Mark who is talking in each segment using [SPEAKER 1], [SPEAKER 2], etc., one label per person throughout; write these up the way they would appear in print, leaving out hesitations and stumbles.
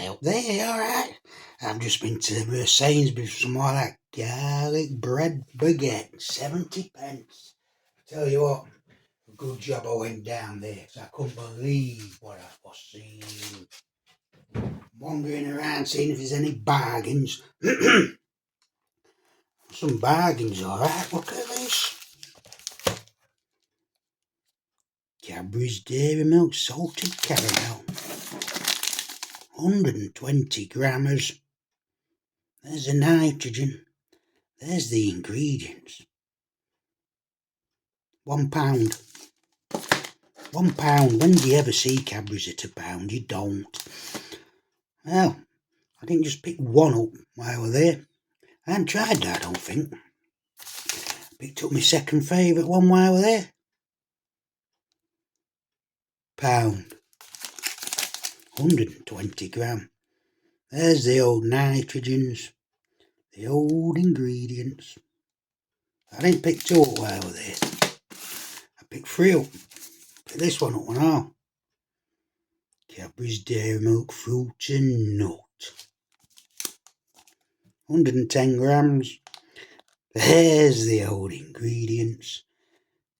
[SPEAKER 1] up there, alright. I've just been to Sainsbury's for some more of that garlic bread baguette, 70 pence. Tell you what, a good job I went down there, 'cause I couldn't believe what I was seeing. Wandering around seeing if there's any bargains. Some bargains, alright, look at this. Cadbury's Dairy Milk Salted Caramel. 120 grammars. There's the nitrogen. There's the ingredients. £1. £1. When do you ever see Cadbury's at £1? You don't. Well, I didn't just pick one up while I was there. I hadn't tried that, I don't think. Picked up my second favourite one while I was there. £1. 120 gram. There's the old nitrogens. The old ingredients. I didn't pick two up while I was there. I picked three up. Picked this one up and all. Cadbury's Dairy Milk Fruit and Nut. 110 grams. There's the old ingredients.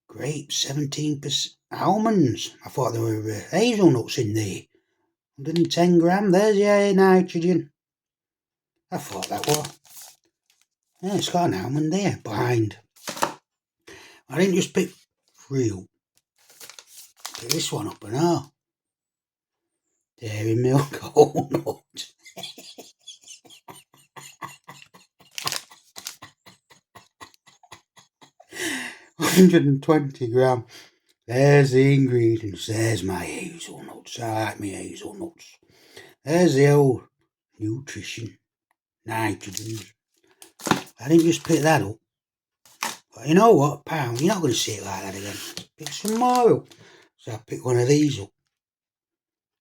[SPEAKER 1] Grapes, 17%. Almonds. I thought there were hazelnuts in there. 110 gram. There's your nitrogen. I thought that was. Yeah, it's got an almond there behind. I didn't just pick three up. Pick this one up and all. Dairy Milk Whole Nut. 120 gram. There's the ingredients. There's my hazelnuts. I like my hazelnuts. There's the old nutrition. Nitrogens. I didn't just pick that up. But you know what? £1. You're not going to see it like that again. Pick some more up. So I picked one of these up.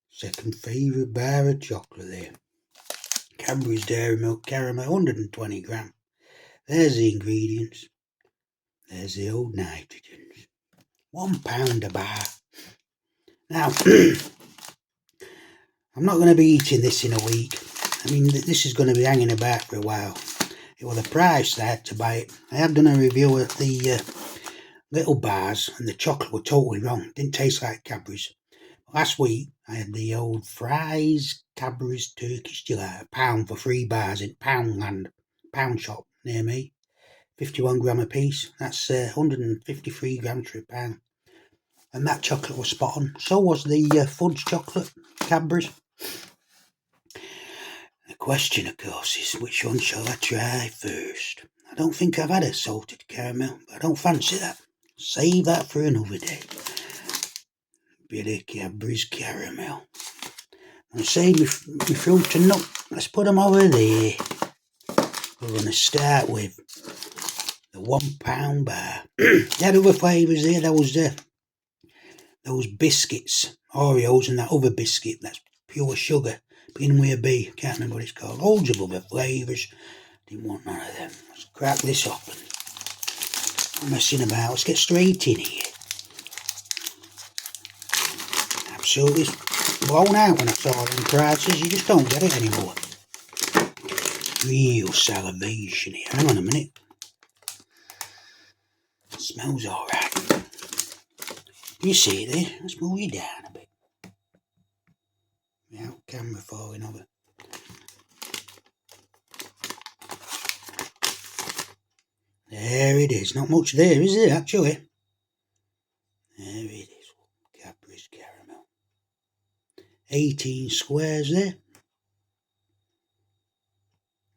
[SPEAKER 1] Second favourite bar of chocolate there. Cadbury's Dairy Milk Caramel, 120 gram. There's the ingredients. There's the old nitrogens. £1 a bar. Now, I'm not going to be eating this in a week. I mean, this is going to be hanging about for a while. It was the price I had to buy it. I have done a review of the little bars, and the chocolate was totally wrong. It didn't taste like Cadbury's. Last week, I had the old fries Cadbury's Turkish Delight, £1 for 3 bars in Poundland, pound shop near me. 51 gram a piece. That's 153 grams for £1. And that chocolate was spot on. So was the fudge chocolate Cadbury's. The question, of course, is which one shall I try first? I don't think I've had a salted caramel, but I don't fancy that. Save that for another day. Bit of Cadbury's caramel. I'm going to save my fruit and nut. Let's put them over there. We're going to start with the £1 bar. They had other flavours there. There was those biscuits, Oreos, and that other biscuit that's pure sugar, beginning with a B. Can't remember what it's called. Loads of other flavours. Didn't want none of them. Let's crack this open. I'm messing about. Let's get straight in here. Absolutely blown out when I saw them prices. You just don't get it anymore. Real salivation here. Hang on a minute. It smells alright. You see it there? Let's move you down a bit. Without camera falling over. There it is. Not much there, is it, actually? There it is. Cadbury's caramel. 18 squares there.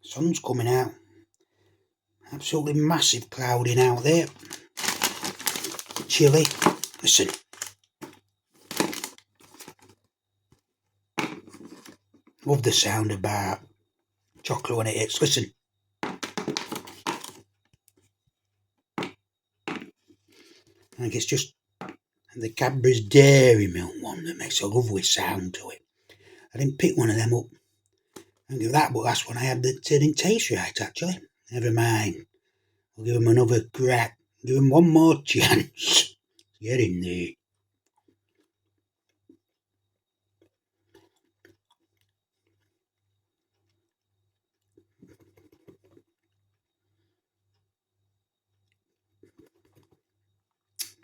[SPEAKER 1] Sun's coming out. Absolutely massive clouding out there. Chilly. Listen. Love the sound of bar chocolate when it hits. Listen. I think it's just the Cadbury's Dairy Milk one that makes a lovely sound to it. I didn't pick one of them up. I think that was the last one I had that didn't taste right, actually. Never mind. I'll give them another crack. Give them one more chance. Get in there.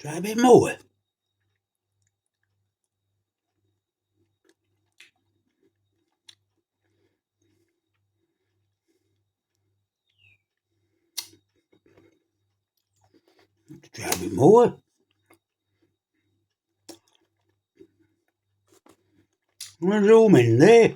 [SPEAKER 1] Try a bit more. Try a bit more. I'm going to zoom in there.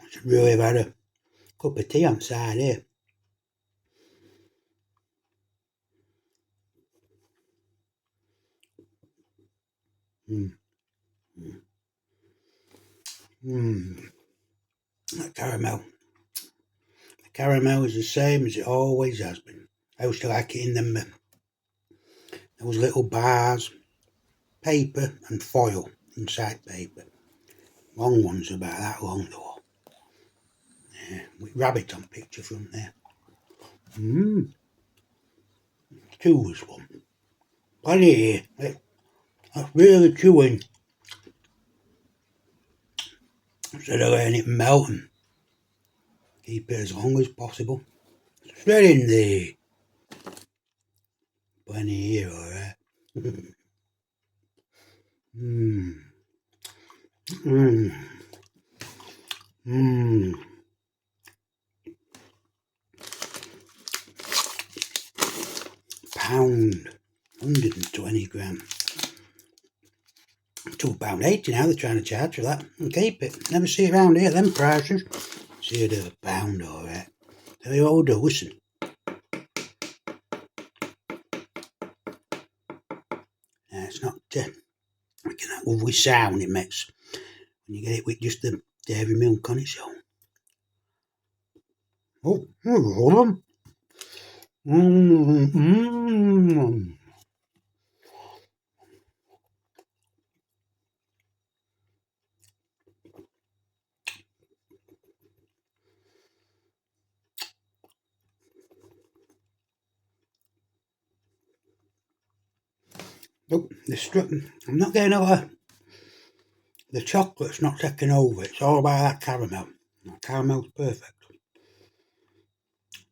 [SPEAKER 1] I should really have had a cup of tea on the side here. That caramel. The caramel is the same as it always has been. I used to like it in them those little bars, paper and foil inside paper. Long ones about that long though. Yeah, with rabbit on picture from there. Chew this one. Plenty here. That's really chewing. Instead of letting it melt and keep it as long as possible. Straight in there. Plenty here, alright. Pound. 120 gram. £2.80 now they're trying to charge for that and keep it. Never see it around here, them prices. See it at a pound, alright. They all do, listen. It's not making that lovely sound it makes when you get it with just the dairy milk on its own. Oh, here's them. Look, I'm not getting over the chocolate's not taking over. It's all about that caramel. The caramel's perfect.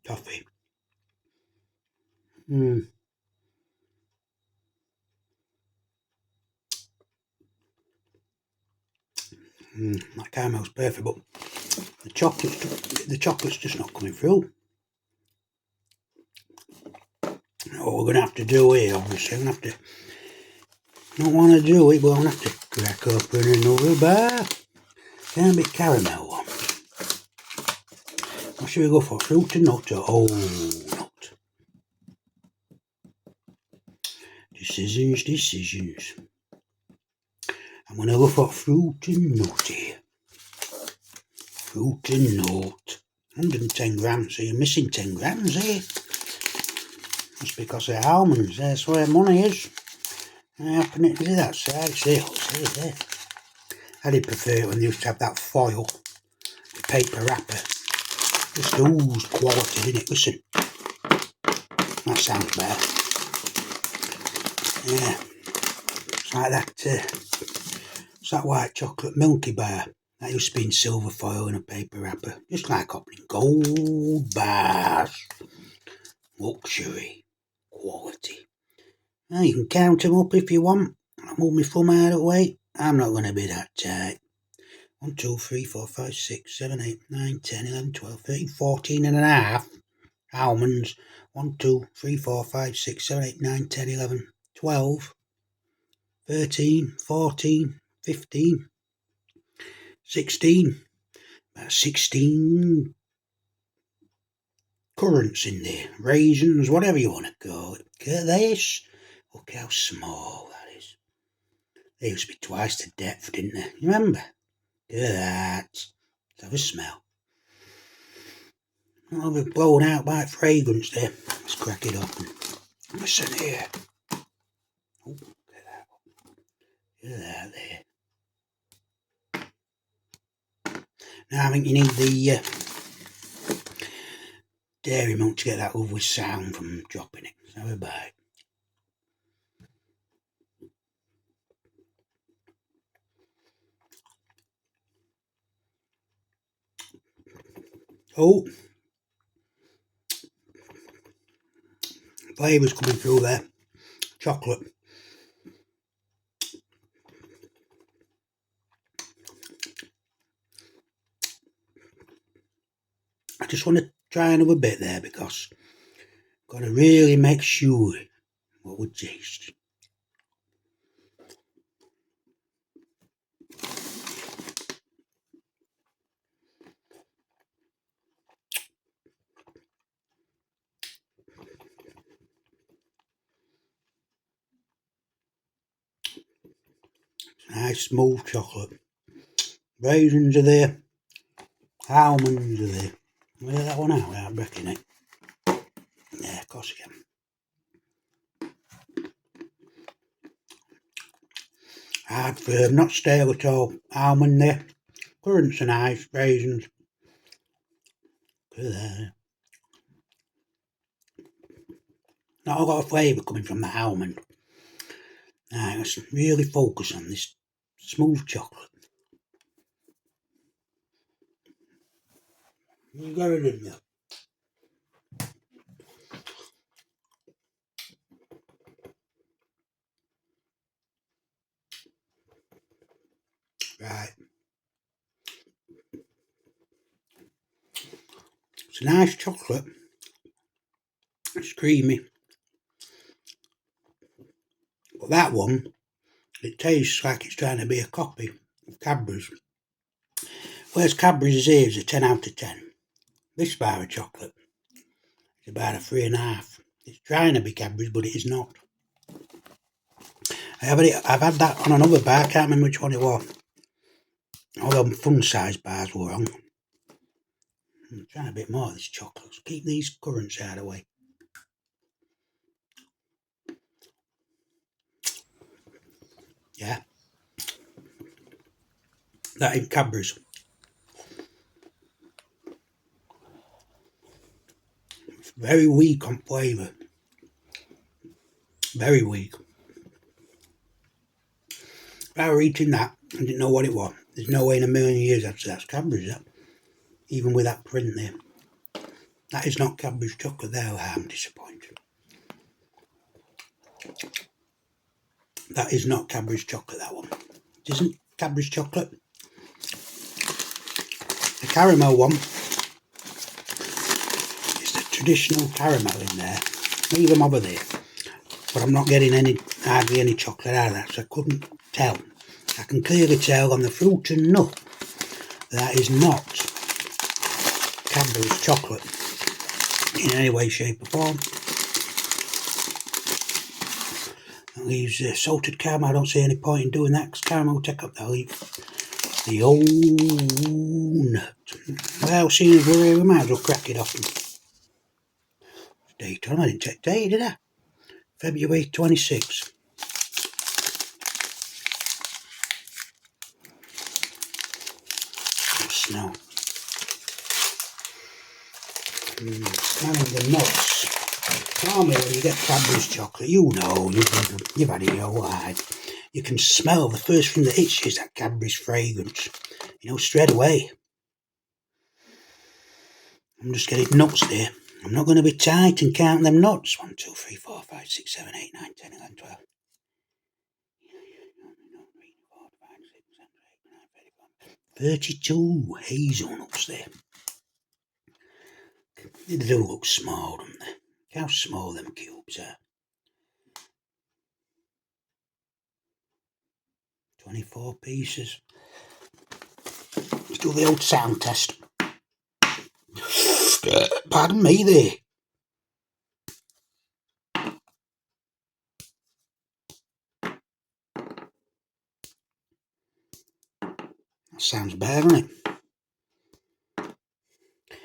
[SPEAKER 1] Toffee. That caramel's perfect, but the chocolate's just not coming through. What we're going to have to do here, obviously, I'm going to have to, not want to do it, but I'm going to have to crack open another bar. Can't be caramel one. What should we go for? Fruit and nut or whole nut? Decisions. I'm going to go for fruit and nut here. Fruit and nut. 110 grams, so you're missing 10 grams here. That's because they're almonds, that's where money is. I happen to do that side, see there. I did prefer it when they used to have that foil, the paper wrapper. Just ooze quality, didn't it? Listen. That sounds better. Yeah. It's like that, it's that white chocolate Milky Bar. That used to be in silver foil and a paper wrapper. Just like opening gold bars. Luxury. Quality. Now you can count them up if you want. I'll move my thumb out of the way. I'm not going to be that tight. 1, 2, 3, 4, 5, 6, 7, 8, 9, 10, 11, 12, 13, 14 and a half almonds. 1, 2, 3, 4, 5, 6, 7, 8, 9, 10, 11, 12, 13, 14, 15, 16. About 16 currants in there. Raisins, whatever you want to call it. Look at this. Look how small that is. They used to be twice the depth, didn't they? You remember? Look at that. Let's have a smell. I'll be blown out by fragrance there. Let's crack it open. Listen here. Oh, look at that. Look at that there. Now I think you need the dairy milk to get that lovely sound from dropping it. So have a bite. Oh, flavours coming through there. Chocolate. I just want to try another bit there because I've got to really make sure what we taste. Nice smooth chocolate. Raisins are there. Almonds are there. Can we get that one out without breaking it? Yeah, of course I can. Hard, firm, not stale at all. Almond there. Currants are nice. Raisins. Good there. Not a lot of flavour coming from the almond. Now, let's really focus on this smooth chocolate. You got it in there. Right. It's a nice chocolate. It's creamy. But that one, it tastes like it's trying to be a copy of Cadbury's. Whereas Cadbury's is a 10 out of 10. This bar of chocolate is about a 3.5. It's trying to be Cadbury's, but it is not. I've had that on another bar, I can't remember which one it was. All them fun size bars were on. I'm trying a bit more of this chocolate. So keep these currants out of the way. Yeah. That in Cadbury's. It's very weak on flavour. Very weak. If I were eating that and didn't know what it was, there's no way in a million years I'd say that's Cadbury's, that. Even with that print there. That is not Cadbury's chocolate there, I'm disappointed. That is not Cadbury's chocolate, that one. It isn't Cadbury's chocolate. The caramel one is the traditional caramel in there. Leave them over there. But I'm not getting hardly any chocolate out of that, so I couldn't tell. I can clearly tell on the fruit and nut that is not Cadbury's chocolate in any way, shape or form. That leaves salted caramel. I don't see any point in doing that because caramel will take up that leaf. The old nut. Well, seeing as we're here, we might as well crack it off. Date on. I didn't check date, did I? February 26th. Smell. Smelling the nuts. Normally when you get Cadbury's chocolate, you know, you've had it your life. You can smell the first thing that hits you is that Cadbury's fragrance. You know, straight away. I'm just getting nuts there. I'm not going to be tight and count them nuts. 1, 2, 3, 4, 5, 6, 7, 8, 9, 10, 11, 12. 32 hazelnuts there. They do look small, don't they? Look how small them cubes are. 24 pieces. Let's do the old sound test. Pardon me there. That sounds better, doesn't it?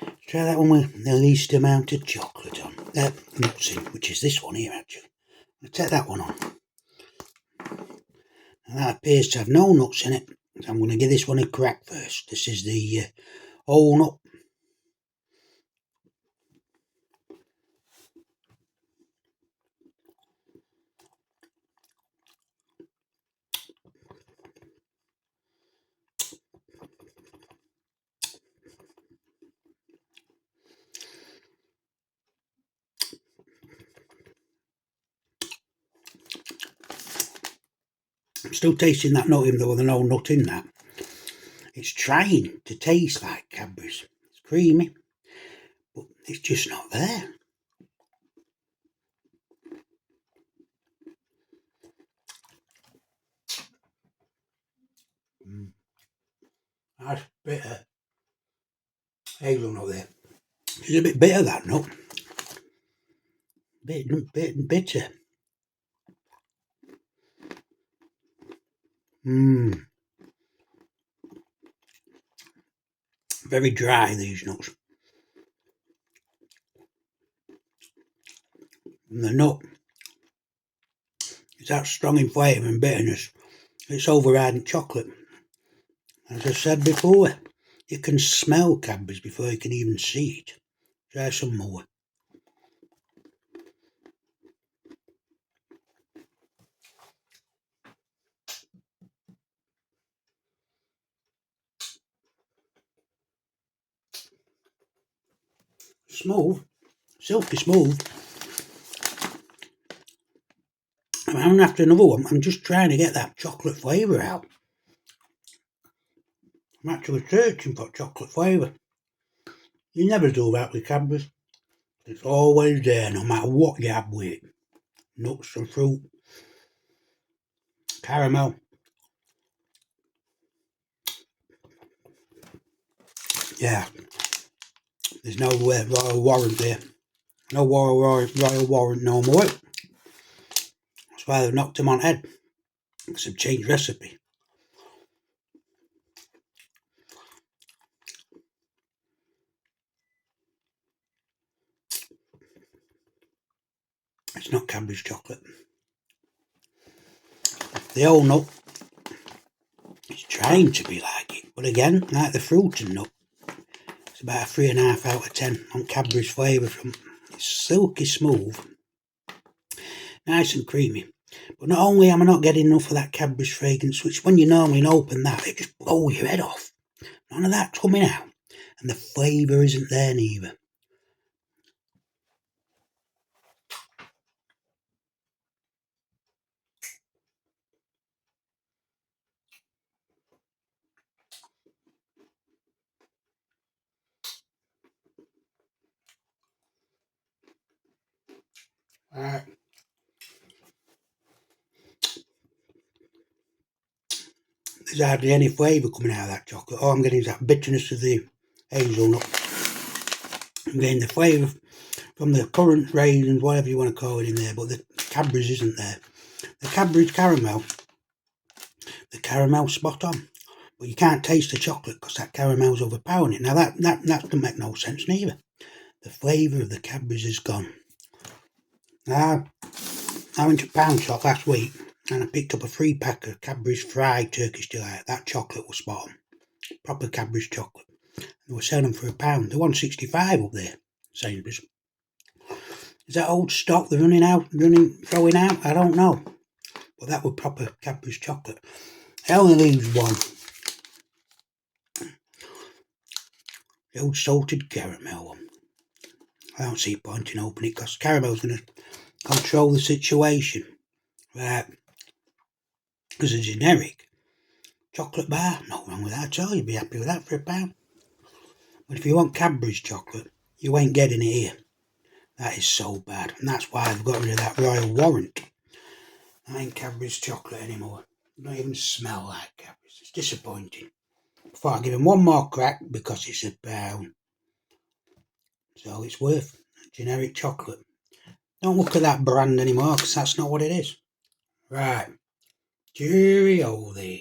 [SPEAKER 1] Let's try that one with the least amount of chocolate on. Nuts in, which is this one here actually. I'll take that one on. And that appears to have no nuts in it. So I'm going to give this one a crack first. This is the whole nut. Still tasting that nut even though there's no nut in that. It's trying to taste like Cadbury's. It's creamy, but it's just not there. That's bitter. Hazelnut there. It's a bit bitter, that nut. Bit bitter. Very dry, these nuts. And the nut is that strong in flavour and bitterness. It's overriding chocolate. As I said before, you can smell Cadbury's before you can even see it. Try some more. Smooth, silky smooth. And after another one, I'm just trying to get that chocolate flavour out. I'm actually searching for chocolate flavour. You never do that with Cadbury's. It's always there, no matter what you have with it. Nuts and fruit, caramel. Yeah, there's no royal warrant there. No royal warrant no more. That's why they've knocked him on head. Because they've changed recipe. It's not Cadbury's chocolate. The old nut is trying to be like it, but again, like the fruit and nut, it's about a 3.5 out of 10 on Cadbury's flavour. It's silky smooth, nice and creamy. But not only am I not getting enough of that Cadbury's fragrance, which when you normally open that, it just blows your head off. None of that's coming out, and the flavour isn't there neither. Right. There's hardly any flavour coming out of that chocolate. All I'm getting is that bitterness of the hazelnut. I'm getting the flavour from the currant raisins, whatever you want to call it in there, but the Cadbury's isn't there. The Cadbury's caramel, the caramel's spot on, but you can't taste the chocolate because that caramel's overpowering it. Now that doesn't make no sense neither. The flavour of the Cadbury's is gone. Now, I went to Pound Shop last week and I picked up a 3-pack of Cadbury's fried Turkish delight. That chocolate was spot on. Proper Cadbury's chocolate. They were selling them for £1. They're £1.65 up there, Sainsbury's. Is that old stock they're throwing out? I don't know. But that was proper Cadbury's chocolate. It only leaves one. The old salted caramel one. I don't see point in opening it because caramel's going to control the situation. Right. As a generic chocolate bar, no wrong with that at all. You'd be happy with that for £1. But if you want Cadbury's chocolate, you ain't getting it here. That is so bad. And that's why I've got rid of that royal warrant. That ain't Cadbury's chocolate anymore. It don't even smell like Cadbury's. It's disappointing. I thought I'd give him one more crack because it's £1. So it's worth generic chocolate. Don't look at that brand anymore because that's not what it is. Right. Cheerio there.